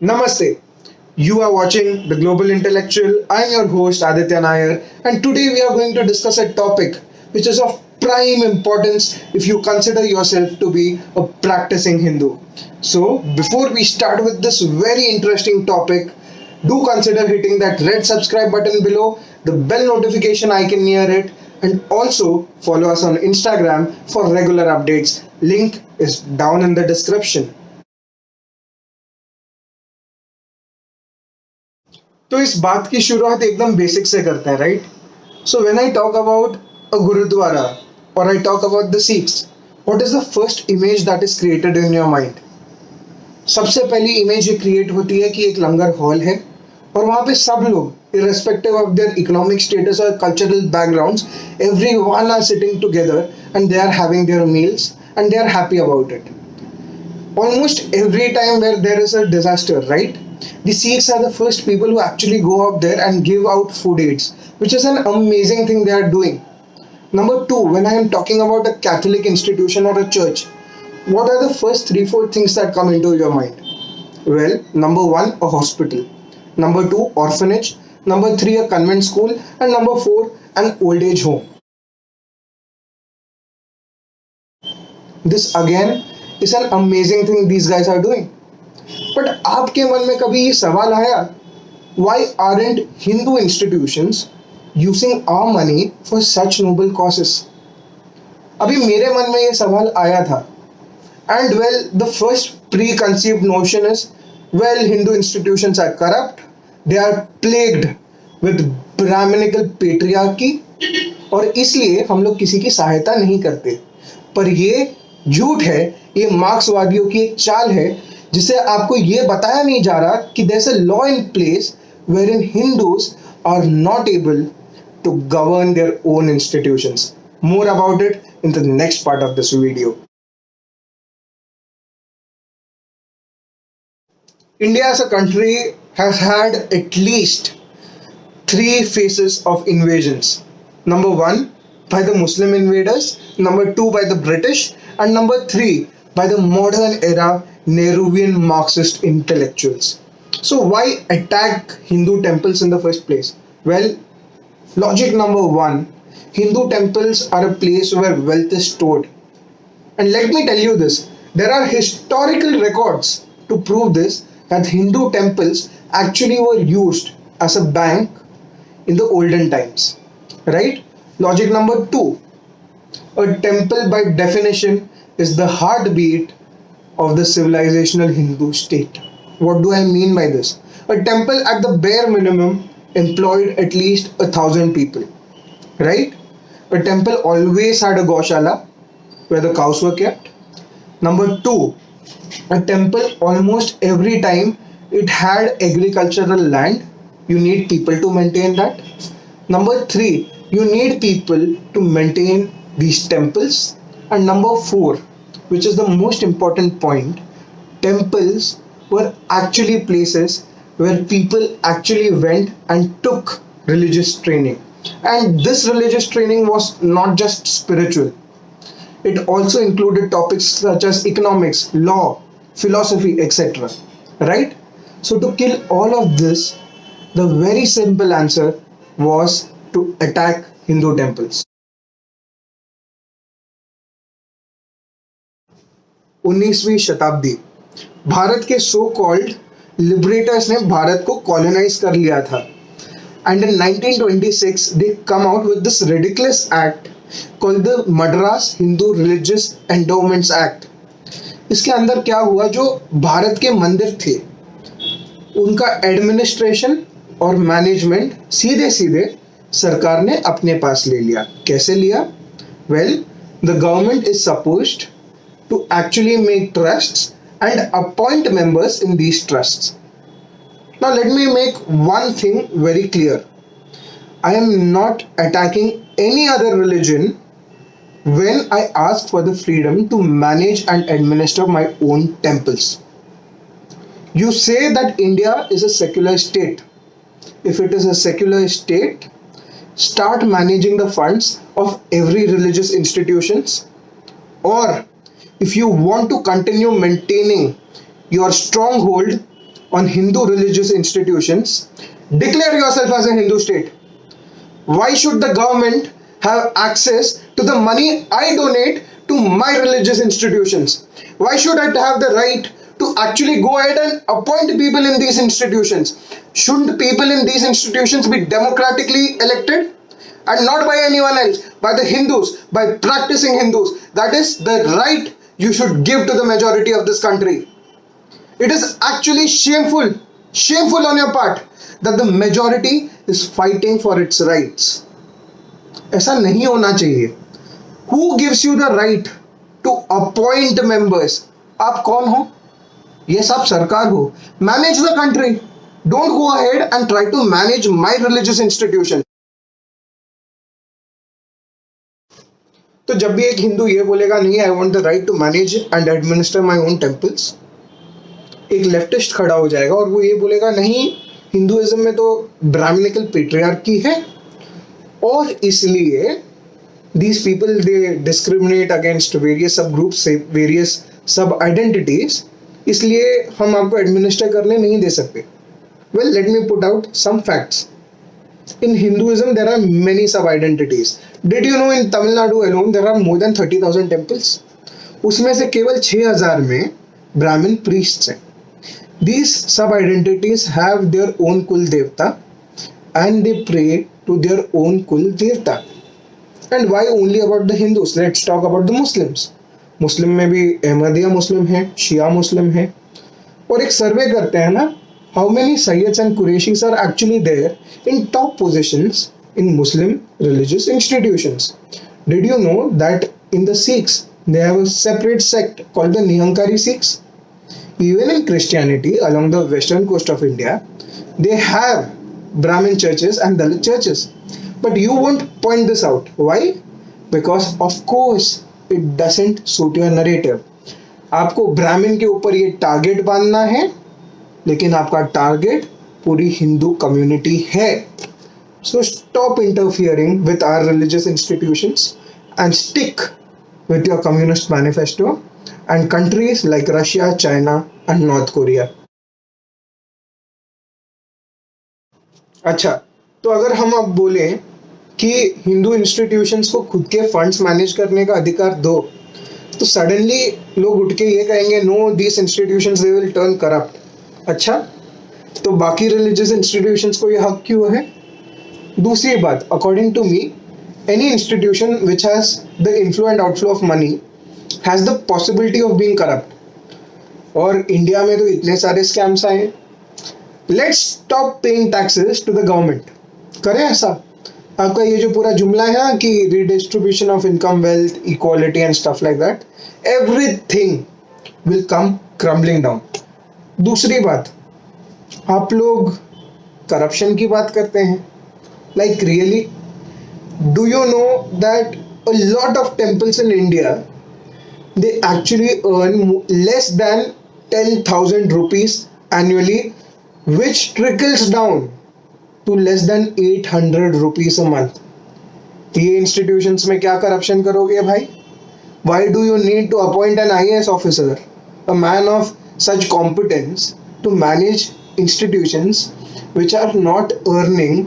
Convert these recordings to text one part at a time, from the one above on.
Namaste. You are watching The Global Intellectual. I'm your host Aditya Nair, and today we are going to discuss a topic which is of prime importance if you consider yourself to be a practicing Hindu. So, before we start with this very interesting topic, do consider hitting that red subscribe button below, the bell notification icon near it, and also follow us on Instagram for regular updates. Link is down in the description. तो इस बात की शुरुआत एकदम basic से करते हैं, right? So when I talk about a gurdwara और I talk about the Sikhs, what is the first image that is created in your mind? सबसे पहली इमेज ये क्रिएट होती है कि एक लंगर हॉल है और वहाँ पे सब लोग irrespective of their economic status or cultural backgrounds, everyone are sitting together and they are having their meals and they are happy about it. Almost every time where there is a disaster, right? The Sikhs are the first people who actually go out there and give out food aids, which is an amazing thing they are doing. Number two, when I am talking about a Catholic institution or a church, what are the first 3-4 things that come into your mind? Well, number one, a hospital. Number two, orphanage. Number three, a convent school. And number four, an old age home. This again is an amazing thing these guys are doing. But आपके मन में कभी ये सवाल आया, why aren't Hindu institutions using our money for such noble causes? अभी मेरे मन में ये सवाल आया था. And well, the first preconceived notion is, well, Hindu institutions are corrupt, they are plagued with brahminical patriarchy और इसलिए हम लोग किसी की सहायता नहीं करते. पर ये झूठ है, ये मार्क्सवादियों की एक चाल है जिसे आपको ये बताया नहीं जा रहा कि there's a law in place wherein Hindus are not able to govern their own institutions. More about it in the next part of this video. India as a country has had at least 3 phases of invasions. Number 1 by the Muslim invaders, number 2 by the British, and number 3 by the modern era Nehruvian Marxist intellectuals. So why attack Hindu temples in the first place? Well, logic number 1, Hindu temples are a place where wealth is stored. And let me tell you this, there are historical records to prove this, that Hindu temples actually were used as a bank in the olden times, right? Logic number 2, a temple by definition is the heartbeat of the civilizational Hindu state. What do I mean by this? A temple at the bare minimum employed at least 1,000 people, right? A temple always had a Gaushala where the cows were kept. Number 2, a temple almost every time it had agricultural land. You need people to maintain that. Number 3, you need people to maintain these temples. And number 4, which is the most important point, temples were actually places where people actually went and took religious training. And this religious training was not just spiritual. It also included topics such as economics, law, philosophy, etc. Right? So to kill all of this, the very simple answer was to attack Hindu temples. 19वीं शताब्दी, भारत के so called लिबरेटर्स ने भारत को colonise कर लिया था. And in 1926 they come out with this ridiculous act called the Madras Hindu religious endowments act. इसके अंदर क्या हुआ, जो भारत के मंदिर थे उनका एडमिनिस्ट्रेशन और मैनेजमेंट सीधे सीधे सरकार ने अपने पास ले लिया. कैसे लिया? Well, the government is supposed to actually make trusts and appoint members in these trusts. Now let me make one thing very clear. I am not attacking any other religion when I ask for the freedom to manage and administer my own temples. You say that India is a secular state. If it is a secular state, start managing the funds of every religious institutions, or if you want to continue maintaining your stronghold on Hindu religious institutions, declare yourself as a Hindu state. Why should the government have access to the money I donate to my religious institutions? Why should I have the right to actually go ahead and appoint people in these institutions? Shouldn't people in these institutions be democratically elected? And not by anyone else, by the Hindus, by practicing Hindus. That is the right you should give to the majority of this country. It is actually shameful on your part that the majority is fighting for its rights. ऐसा नहीं होना चाहिए. Who gives you the right to appoint members? आप कौन हो? Yes, आप सरकार हो. Manage the country. Don't go ahead and try to manage my religious institution. तो जब भी एक हिंदू ये बोलेगा नहीं I want the right to manage and administer my own temples, एक लेफ्टिस्ट खड़ा हो जाएगा और वो ये बोलेगा नहीं हिंदुइज्म में तो ब्राह्मणिकल पेट्रियार्की है और इसलिए these people they discriminate against various sub groups various sub identities, इसलिए हम आपको एडमिनिस्टर करने नहीं दे सकते. Well let me put out some facts. In Hinduism, there are many sub-identities. Did you know in Tamil Nadu alone there are more than 30,000 temples? उसमें से केवल 6,000 में Brahmin priests हैं. These sub-identities have their own Kul Devta and they pray to their own Kul Devta. And why only about the Hindus? Let's talk about the Muslims. मुस्लिम में भी अहमदिया मुस्लिम है, शिया मुस्लिम है. और एक सर्वे करते हैं ना, how many Sayyids and Qurayshis are actually there in top positions in Muslim religious institutions? Did you know that in the Sikhs, they have a separate sect called the Nihankari Sikhs? Even in Christianity, along the western coast of India, they have Brahmin churches and Dalit churches. But you won't point this out. Why? Because of course, it doesn't suit your narrative. आपको ब्राह्मण के ऊपर ये target बांधना है, लेकिन आपका target पूरी हिंदू कम्युनिटी है. So stop interfering with our religious institutions and stick with your communist manifesto and countries like Russia, China and North Korea. अच्छा, तो अगर हम अब बोलें कि हिंदू इंस्टीट्यूशंस को खुद के फंड्स मैनेज करने का अधिकार दो, तो सडनली लोग उठ के ये कहेंगे no this institutions they will turn corrupt. अच्छा, तो बाकी रिलीजियस इंस्टीट्यूशंस को ये हक क्यों है? दूसरी बात, according to me any institution which has the inflow and outflow of money has the possibility of being corrupt. और इंडिया में तो इतने सारे स्कैम्स आए हैं. Let's stop paying taxes to the government. करें ऐसा? आपका ये जो पूरा जुमला है कि redistribution of income, wealth, equality and stuff like that, everything will come crumbling down. दूसरी बात, आप लोग करप्शन की बात करते हैं. Like really, do you know that a lot of temples in India they actually earn less than 10,000 rupees annually, which trickles down to less than 800 rupees a month. ये institutions में क्या करप्शन करोगे भाई? Why do you need to appoint an IAS officer, a man of such competence, to manage institutions which are not earning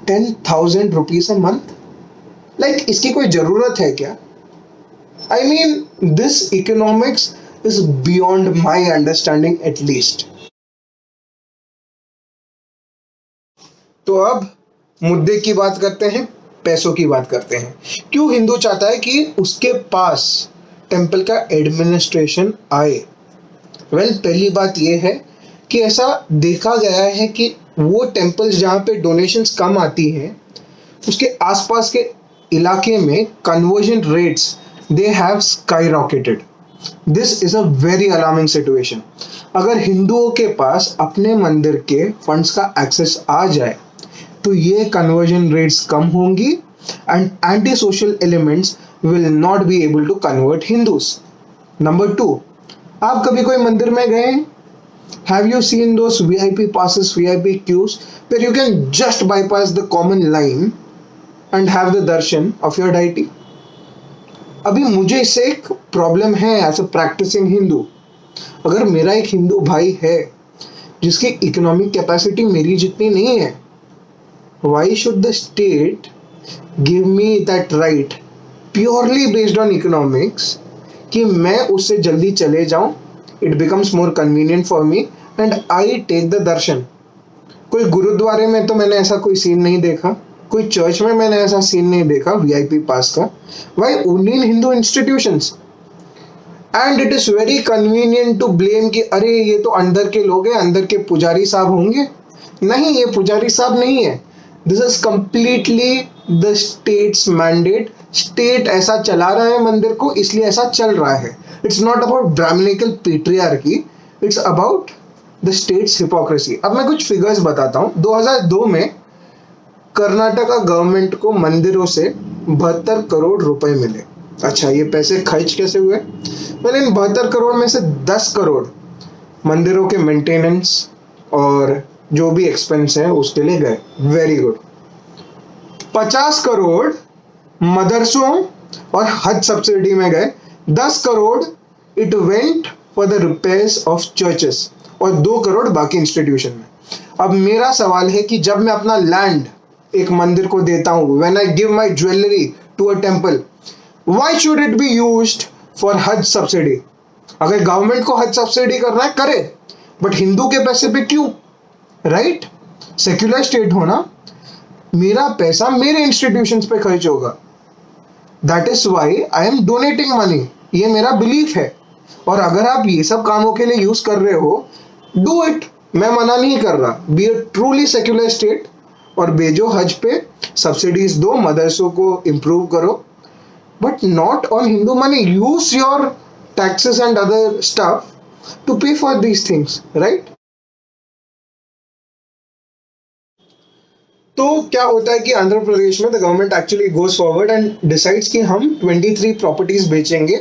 10,000 rupees a month? Like, इसकी कोई ज़रूरत है क्या? I mean, this economics is beyond my understanding at least. तो अब मुद्दे की बात करते हैं, पैसों की बात करते हैं. क्यों हिंदू चाहता है कि उसके पास टेम्पल का एडमिनिस्ट्रेशन आए? वेल, पहली बात यह है कि ऐसा देखा गया है कि वो टेम्पल्स जहाँ पे डोनेशंस कम आती हैं, उसके आसपास के इलाके में conversion rates they have sky rocketed. This is a very alarming situation. अगर हिंदुओं के पास अपने मंदिर के फंड्स का एक्सेस आ जाए तो ये कन्वर्जन रेट्स कम होंगी and anti social elements will not be able to convert Hindus. Number 2, आप कभी कोई मंदिर में गए? Have you seen those VIP passes, VIP queues where you can just bypass the common line and have the darshan of your deity? अभी मुझे इससे एक प्रॉब्लम है एज अ प्रैक्टिसिंग हिंदू. अगर मेरा एक हिंदू भाई है जिसकी इकोनॉमिक कैपेसिटी मेरी जितनी नहीं है, why should the state give me that right purely based on economics कि मैं उससे जल्दी चले जाऊं, it becomes more convenient for me and I take the darshan. कोई गुरुद्वारे में तो मैंने ऐसा कोई सीन नहीं देखा, कोई चर्च में मैंने ऐसा सीन नहीं देखा वीआईपी पास का। Why only in Hindu institutions? And it is very convenient to blame कि अरे ये तो अंदर के लोग हैं, अंदर के पुजारी साहब होंगे। नहीं, ये पुजारी साहब नहीं है, this is completely the states mandate. State ऐसा चला रहा है मंदिर को, इसलिए ऐसा चल रहा है। It's not about Brahmanical patriarchy, it's about the state's hypocrisy. अब मैं कुछ फिगर्स बताता हूँ। 2002 में कर्नाटका गवर्नमेंट को मंदिरों से 72 करोड़ रुपए मिले। अच्छा, ये पैसे खर्च कैसे हुए? मैंने इन 72 करोड़ में से 10 करोड़ मंदिरों के मेंटेनेंस और जो भी एक्सपेंस है उसके लिए गए। Very good. 50 करोड़ मदरसों और हज सब्सिडी में गए। 10 crore it went for the repairs of churches और 2 करोड़ बाकी इंस्टीट्यूशन में। अब मेरा सवाल है कि जब मैं अपना लैंड एक मंदिर को देता हूं, when I give my jewellery to a temple, why should it be used for Hajj subsidy? अगर गवर्नमेंट को हज सब्सिडी करना है करे, बट हिंदू के पैसे पे क्यों? राइट? सेक्युलर स्टेट होना, मेरा पैसा मेरे इंस्टीट्यूशंस पे खर्च होगा। That is why I am donating money. ये मेरा बिलीफ है। और अगर आप ये सब कामों के लिए यूज कर रहे हो, डू इट, मैं मना नहीं कर रहा। Be a truly secular state और भेजो हज पे सब्सिडीज दो, मदरसों को इंप्रूव करो, but not on Hindu money. Use your taxes and other stuff to pay for these things, right? तो क्या होता है कि आंध्र प्रदेश में the government actually goes forward and decides कि हम 23 प्रॉपर्टीज बेचेंगे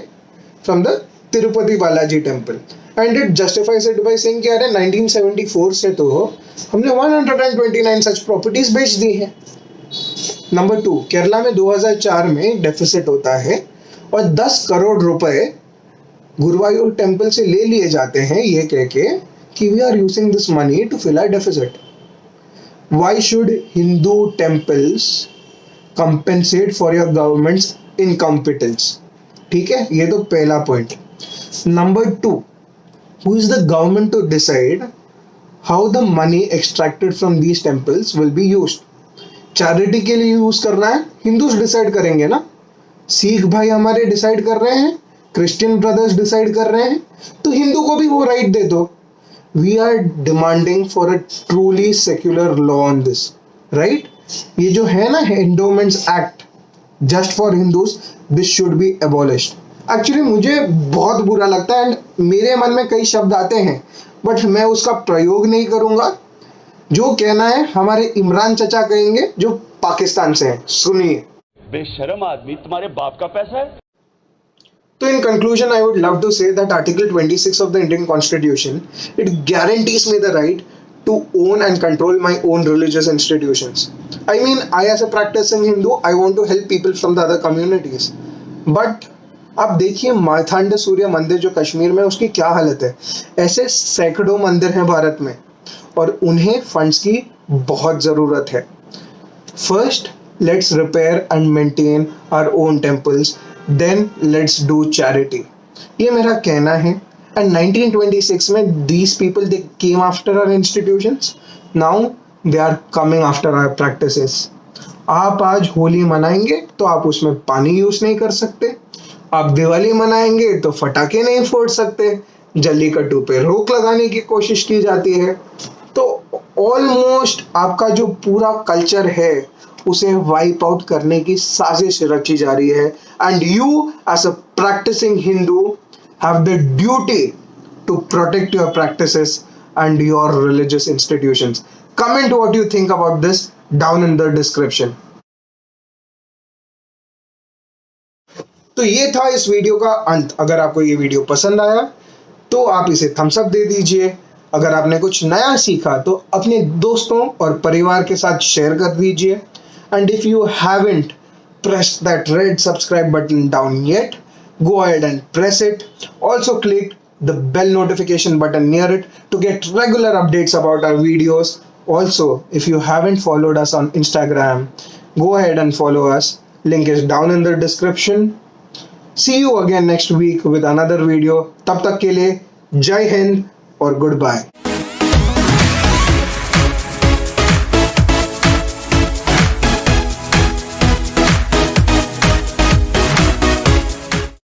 from the Tirupati Balaji temple, and it justifies it by saying कि अरे 1974 से तो हमने 129 सच प्रॉपर्टीज बेच दी हैं। नंबर 2, केरला में 2004 में डेफिसिट होता है और 10 करोड़ रुपए गुरुवायूर टेम्पल से ले लिए जाते हैं ये कह के कि we are using this money to fill our deficit. Why should Hindu temples compensate for your government's incompetence? ठीक है, ये तो पहला point. Number 2, who is the government to decide how the money extracted from these temples will be used? Charity के लिए use करना है, Hindus decide करेंगे ना। सिख भाई हमारे डिसाइड कर रहे हैं, क्रिश्चियन ब्रदर्स डिसाइड कर रहे हैं, तो हिंदू को भी वो राइट दे दो। We are demanding for a truly secular law on this, right? ये जो है ना Endowments Act just for Hindus, this should be abolished. Actually मुझे बहुत बुरा लगता है एंड मेरे मन में कई शब्द आते हैं, बट मैं उसका प्रयोग नहीं करूंगा। जो कहना है हमारे इमरान चचा कहेंगे जो पाकिस्तान से हैं। सुनिए। बेशरम आदमी, तुम्हारे बाप का पैसा है। So in conclusion, I would love to say that Article 26 of the Indian Constitution, it guarantees me the right to own and control my own religious institutions. I mean, I as a practicing Hindu, I want to help people from the other communities. But आप देखिए मार्थांड सूर्य मंदिर जो कश्मीर में, उसकी क्या हालत है। ऐसे सैकड़ों मंदिर हैं भारत में और उन्हें फंड्स की बहुत ज़रूरत है। First, let's repair and maintain our own temples. Then let's do charity. ये मेरा कहना है। And 1926 में these people they came after our institutions. Now they are coming after our practices. आप आज होली मनाएंगे तो आप उसमें पानी यूज नहीं कर सकते। आप दिवाली मनाएंगे तो फटाके नहीं फोड़ सकते। जल्लीकट्टू पे रोक लगाने की कोशिश की जाती है। तो ऑलमोस्ट आपका जो पूरा कल्चर है उसे वाइप आउट करने की साजिश रची जा रही है। And you as a practising Hindu have the duty to protect your practices and your religious institutions. Comment what you think about this down in the description. तो ये था इस वीडियो का अंत। अगर आपको ये वीडियो पसंद आया तो आप इसे थम्स अप दे दीजिए। अगर आपने कुछ नया सीखा तो अपने दोस्तों और परिवार के साथ शेयर कर दीजिए। And if you haven't pressed that red subscribe button down yet, go ahead and press it. Also click the bell notification button near it to get regular updates about our videos. Also, if you haven't followed us on Instagram, go ahead and follow us. Link is down in the description. See you again next week with another video. Tab tak ke liye, Jai Hind or goodbye.